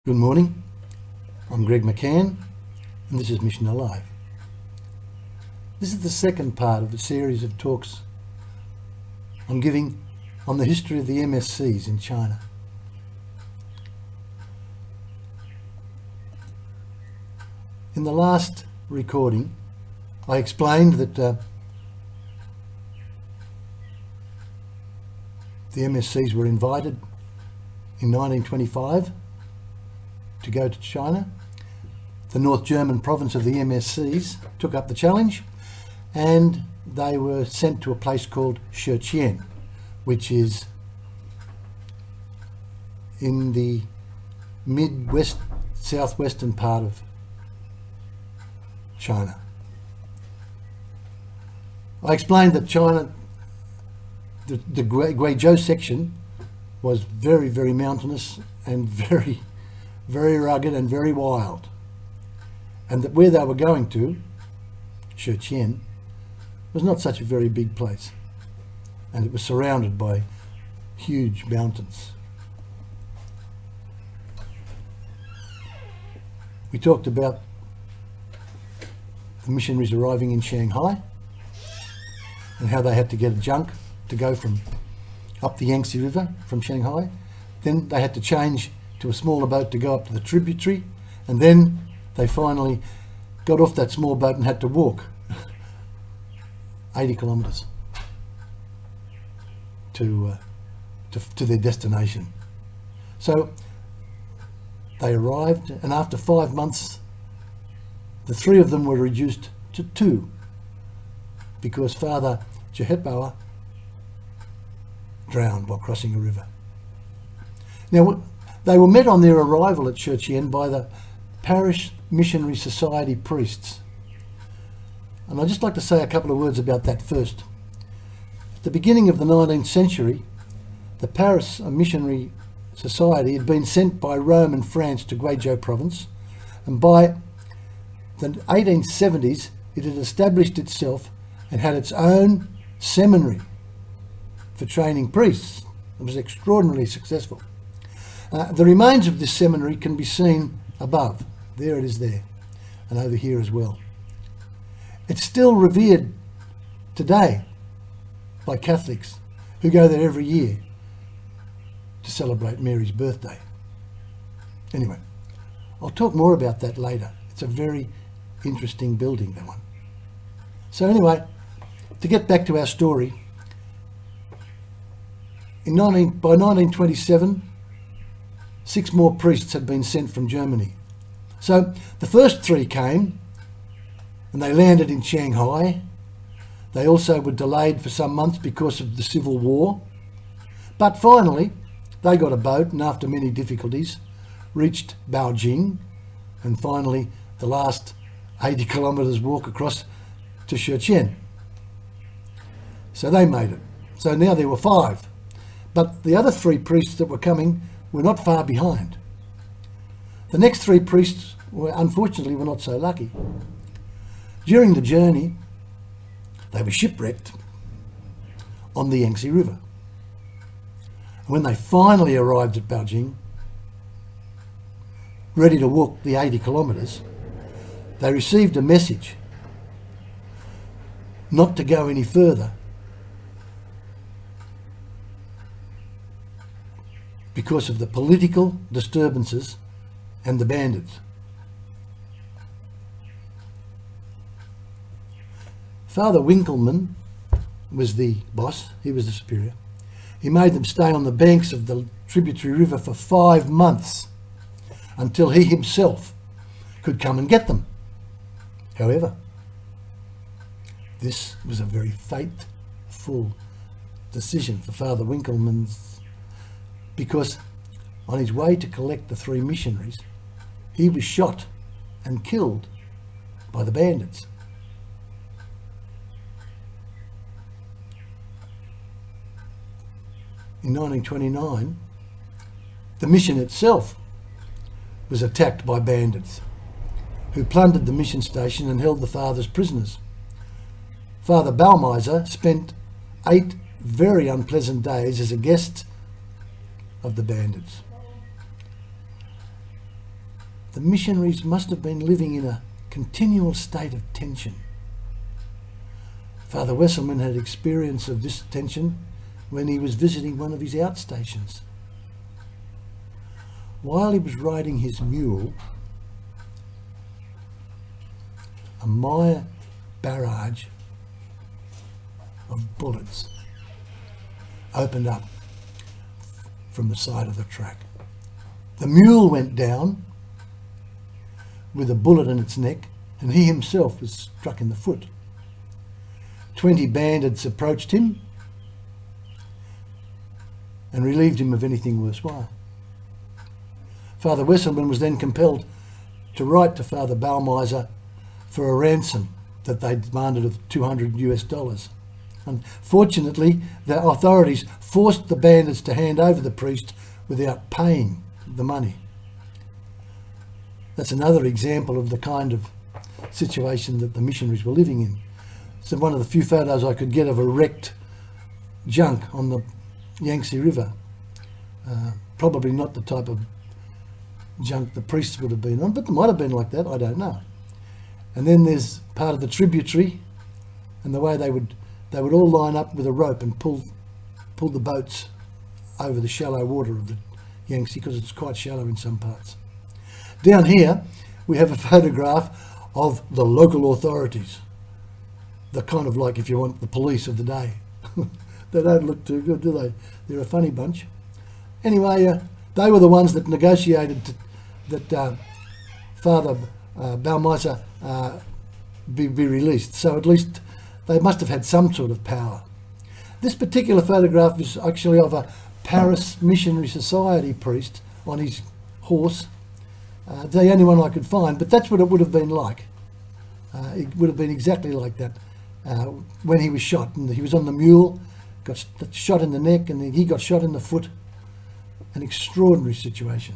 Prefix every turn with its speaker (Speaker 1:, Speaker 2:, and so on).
Speaker 1: Good morning, I'm Greg McCann and this is Mission Alive. This is the second part of a series of talks I'm giving on the history of the MSCs in China. In the last recording I explained that the MSCs were invited in 1925 to go to China. The North German province of the MSCs took up the challenge and they were sent to a place called Shetian, which is in the southwestern part of China. I explained that China, the Guizhou section was very, very mountainous and very rugged and very wild, and that where they were going to, Shetian, was not such a very big place, and it was surrounded by huge mountains. We talked about the missionaries arriving in Shanghai and how they had to get a junk to go from up the Yangtze River from Shanghai. Then they had to change to a smaller boat to go up to the tributary, and then they finally got off that small boat and had to walk 80 kilometres to their destination. So they arrived, and after 5 months the three of them were reduced to two because Father Jehepawa drowned while crossing a river. Now, they were met on their arrival at Shetian by the Parish Missionary Society priests. And I'd just like to say a couple of words about that first. At the beginning of the 19th century, the Paris Missionary Society had been sent by Rome and France to Guizhou province, and by the 1870s it had established itself and had its own seminary for training priests. It was extraordinarily successful. The remains of this seminary can be seen above. There it is there, and over here as well. It's still revered today by Catholics who go there every year to celebrate Mary's birthday. Anyway, I'll talk more about that later. It's a very interesting building, that one. So anyway, to get back to our story, by 1927, 6 more priests had been sent from Germany. So the first 3 came and they landed in Shanghai. They also were delayed for some months because of the Civil War. But finally, they got a boat and after many difficulties reached Beijing, and finally the last 80 kilometres walk across to Shetian. So they made it. So now there were 5. But the other 3 priests that were coming were not far behind. The next 3 priests unfortunately were not so lucky. During the journey, they were shipwrecked on the Yangtze River. When they finally arrived at Beijing, ready to walk the 80 kilometres, they received a message not to go any further because of the political disturbances and the bandits. Father Winkelmann was the boss, he was the superior. He made them stay on the banks of the tributary river for 5 months until he himself could come and get them. However, this was a very fateful decision for Father Winkelmann, because on his way to collect the 3 missionaries, he was shot and killed by the bandits. In 1929, the mission itself was attacked by bandits who plundered the mission station and held the fathers prisoners. Father Ballmeiser spent 8 very unpleasant days as a guest of the bandits. the missionaries must have been living in a continual state of tension. Father Wesselman had experience of this tension when he was visiting one of his outstations. While he was riding his mule, a Maya barrage of bullets opened up from the side of the track. The mule went down with a bullet in its neck, and he himself was struck in the foot. 20 bandits approached him and relieved him of anything worthwhile. Father Wesselman was then compelled to write to Father Ballmeiser for a ransom that they demanded of $200. Unfortunately, the authorities forced the bandits to hand over the priest without paying the money. That's another example of the kind of situation that the missionaries were living in. So one of the few photos I could get of a wrecked junk on the Yangtze River. Probably not the type of junk the priests would have been on, but it might have been like that, I don't know. And then there's part of the tributary, and the way they would all line up with a rope and pull the boats over the shallow water of the Yangtze, because it's quite shallow in some parts. Down here we have a photograph of the local authorities, the kind of, like, if you want, the police of the day. They don't look too good, do they? They're a funny bunch. Anyway, they were the ones that negotiated that Father Ballmeiser be released. So at least they must have had some sort of power. This particular photograph is actually of a Paris Missionary Society priest on his horse. The only one I could find, but that's what it would have been like. It would have been exactly like that when he was shot. And he was on the mule, got shot in the neck, and then he got shot in the foot. An extraordinary situation.